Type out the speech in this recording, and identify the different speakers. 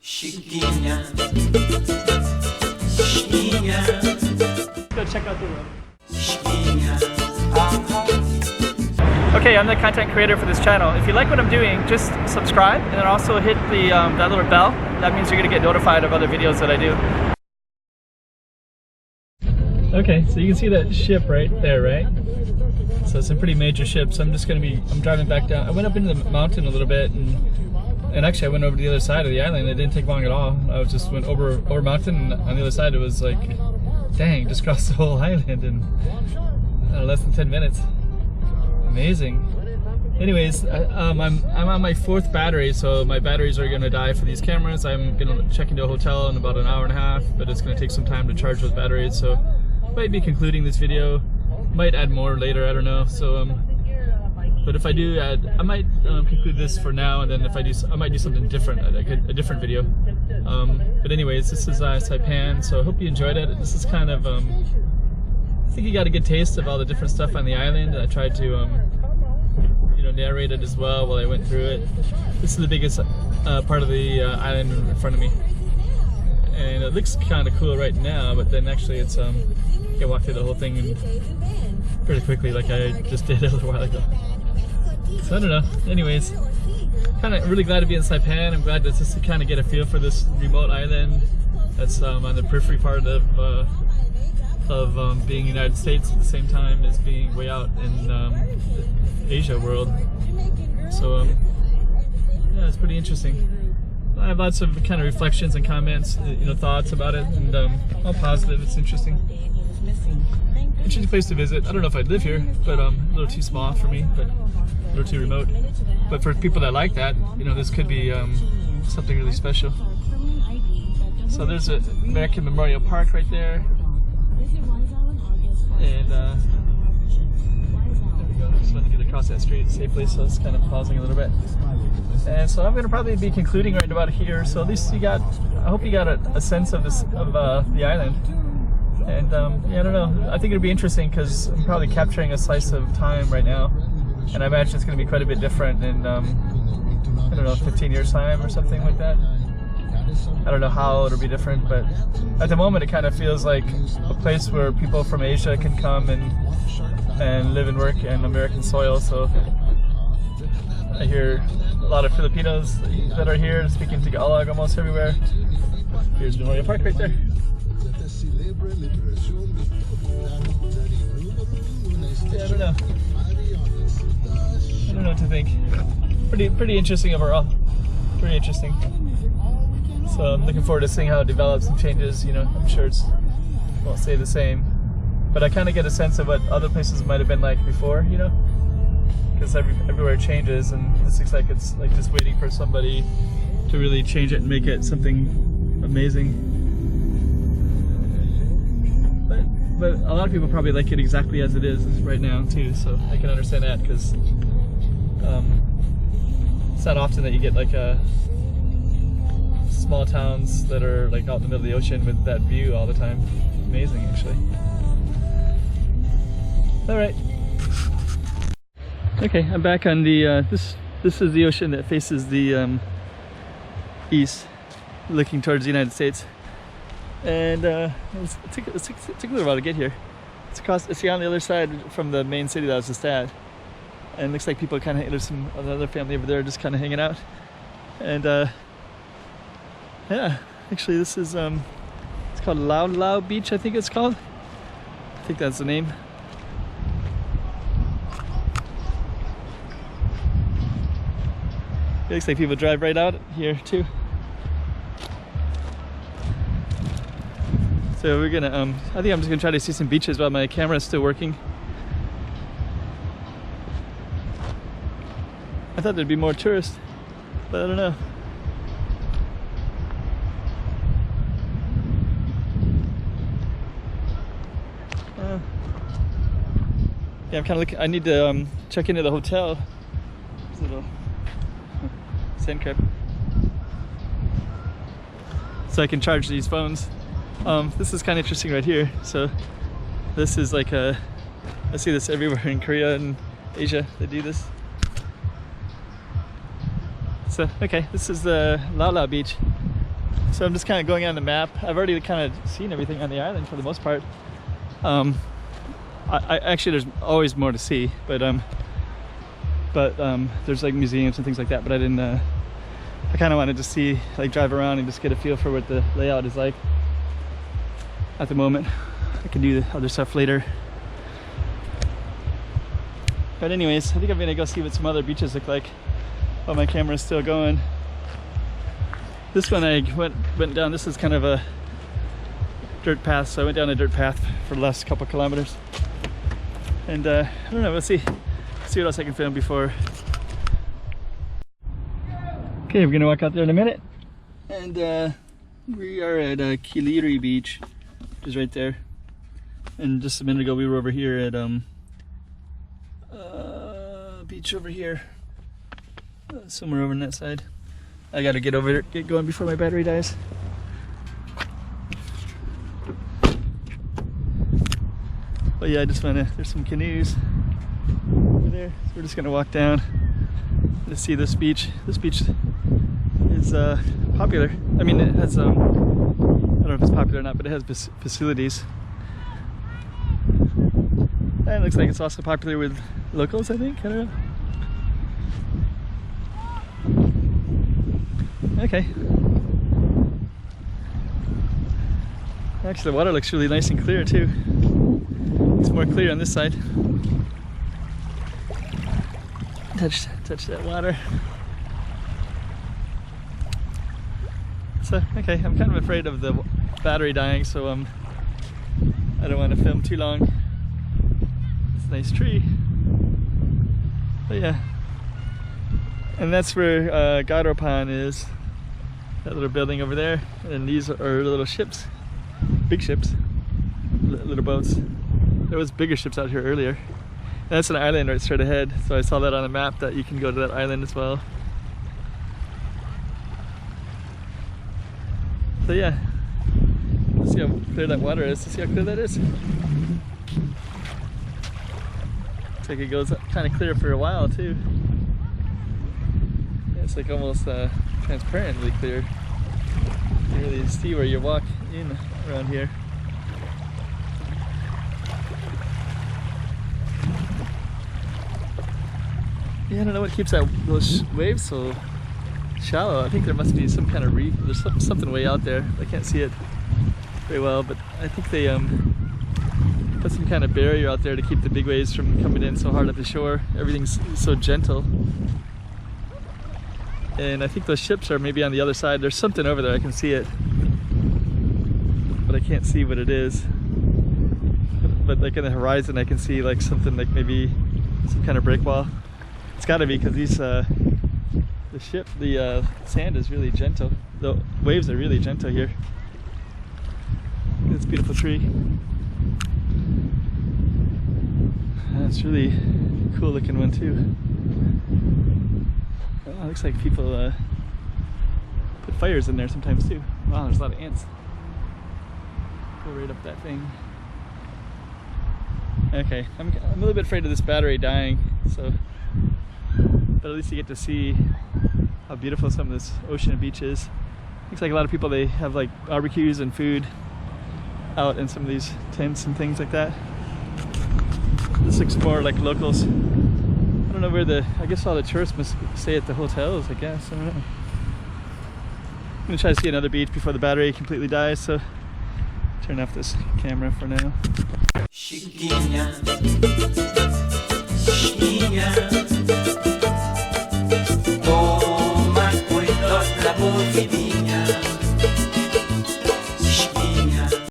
Speaker 1: Chiquinha, chiquinha.
Speaker 2: Go check out the room.
Speaker 1: Chiquinha.
Speaker 2: Okay, I'm the content creator for this channel. If you like what I'm doing, just subscribe and then also hit the that little bell. That means you're gonna get notified of other videos that I do. Okay, so you can see that ship right there, right? So it's a pretty major ship. So I'm driving back down. I went up into the mountain a little bit, and actually I went over to the other side of the island. It didn't take long at all. I just went over mountain, and on the other side it was like, dang, just crossed the whole island in less than 10 minutes. Amazing. Anyways, I'm on my 4th battery, so my batteries are gonna die for these cameras. I'm gonna check into a hotel in about an hour and a half, but it's gonna take some time to charge those batteries. So might be concluding this video. Might add more later, I don't know. So but if I do add, I might conclude this for now, and then if I do, I might do something different, like a different video. But anyways, this is Saipan, so I hope you enjoyed it. This is kind of, I think you got a good taste of all the different stuff on the island. I tried to, you know, narrate it as well while I went through it. This is the biggest part of the island in front of me. And it looks kind of cool right now, but then actually it's, you can walk through the whole thing pretty quickly like I just did a little while ago. So I don't know. Anyways, kind of really glad to be in Saipan. I'm glad to just kind of get a feel for this remote island that's on the periphery part of being United States at the same time as being way out in the Asia world. So yeah, it's pretty interesting. I have lots of kind of reflections and comments, you know, thoughts about it, and all positive. It's interesting. Interesting place to visit. I don't know if I'd live here, but a little too small for me, but a little too remote. But for people that like that, you know, this could be something really special. So there's a American Memorial Park right there, and there we go. Just want to get across that street safely, so it's kind of pausing a little bit. And so I'm going to probably be concluding right about here. So at least you got, I hope you got a sense of this, of the island. And yeah, I don't know, I think it'll be interesting because I'm probably capturing a slice of time right now, and I imagine it's going to be quite a bit different in I don't know, 15 years time or something like that. I don't know how it'll be different, but at the moment it kind of feels like a place where people from Asia can come and live and work in American soil. So I hear a lot of Filipinos that are here speaking Tagalog almost everywhere. Here's Memorial Park right there. Yeah, I don't know. I don't know what to think. Pretty interesting overall. Pretty interesting. So I'm looking forward to seeing how it develops and changes. You know, I'm sure it won't stay the same, but I kind of get a sense of what other places might have been like before. You know, because everywhere changes, and this looks like it's like just waiting for somebody to really change it and make it something amazing. But a lot of people probably like it exactly as it is right now too, so I can understand that, because it's not often that you get like small towns that are like out in the middle of the ocean with that view all the time. Amazing, actually. All right. Okay, I'm back on the this is the ocean that faces the east, looking towards the United States. And it took a little while to get here. It's on the other side from the main city that I was just at. And it looks like people kind of, there's another family over there just kind of hanging out. And yeah, actually this is, it's called Lala Beach, I think it's called. I think that's the name. It looks like people drive right out here too. So we're gonna, I think I'm just gonna try to see some beaches while my camera is still working. I thought there'd be more tourists, but I don't know. Yeah, I'm kind of looking, I need to check into the hotel. There's a little sand crab. So I can charge these phones. This is kind of interesting right here. So this is like I see this everywhere in Korea and Asia, they do this. So, okay, this is the Lala Beach. So I'm just kind of going on the map. I've already kind of seen everything on the island for the most part. I actually, there's always more to see, but there's like museums and things like that. But I didn't. I kind of wanted to see, like, drive around and just get a feel for what the layout is like at the moment. I can do the other stuff later. But anyways, I think I'm gonna go see what some other beaches look like while my camera's still going. This one I went down. This is kind of a dirt path, so I went down a dirt path for the last couple kilometers. And I don't know, we'll see what else I can film before. Okay, we're gonna walk out there in a minute. And we are at Kilili Beach, which is right there. And just a minute ago we were over here at beach over here. Somewhere over on that side. I gotta get over there, get going before my battery dies. But yeah, I just wanna, there's some canoes over there. So we're just gonna walk down to see this beach. This beach is popular. I mean, it has, I don't know if it's popular or not, but it has facilities. And it looks like it's also popular with locals, I think. I don't know. Okay. Actually, the water looks really nice and clear too. It's more clear on this side. Touch that water. So, okay, I'm kind of afraid of the battery dying, so I don't want to film too long. It's a nice tree. But yeah. And that's where GoPro7 is. That little building over there. And these are little ships. Big ships. Little boats. There was bigger ships out here earlier. And that's an island right straight ahead. So I saw that on the map that you can go to that island as well. So yeah. Let's see how clear that water is. Let's see how clear that is. Looks like it goes kind of clear for a while too. Yeah, it's like almost transparently clear. You can really see where you walk in around here. Yeah, I don't know what keeps those waves so shallow. I think there must be some kind of reef. There's something way out there. I can't see it very well, but I think they put some kind of barrier out there to keep the big waves from coming in so hard at the shore. Everything's so gentle. And I think those ships are maybe on the other side. There's something over there, I can see it. But I can't see what it is. But like in the horizon I can see like something like maybe some kind of break wall. It's gotta be because these, the sand is really gentle. The waves are really gentle here. It's a beautiful tree. That's really cool looking one too. Oh, it looks like people put fires in there sometimes too. Wow, there's a lot of ants. Go right up that thing. Okay, I'm a little bit afraid of this battery dying, so, but at least you get to see how beautiful some of this ocean and beach is. Looks like a lot of people, they have like barbecues and food out in some of these tents and things like that. This looks more like locals. I don't know where I guess all the tourists must stay at the hotels, I guess. I don't know. I'm gonna try to see another beach before the battery completely dies, so turn off this camera for now. Chiquinha, chiquinha.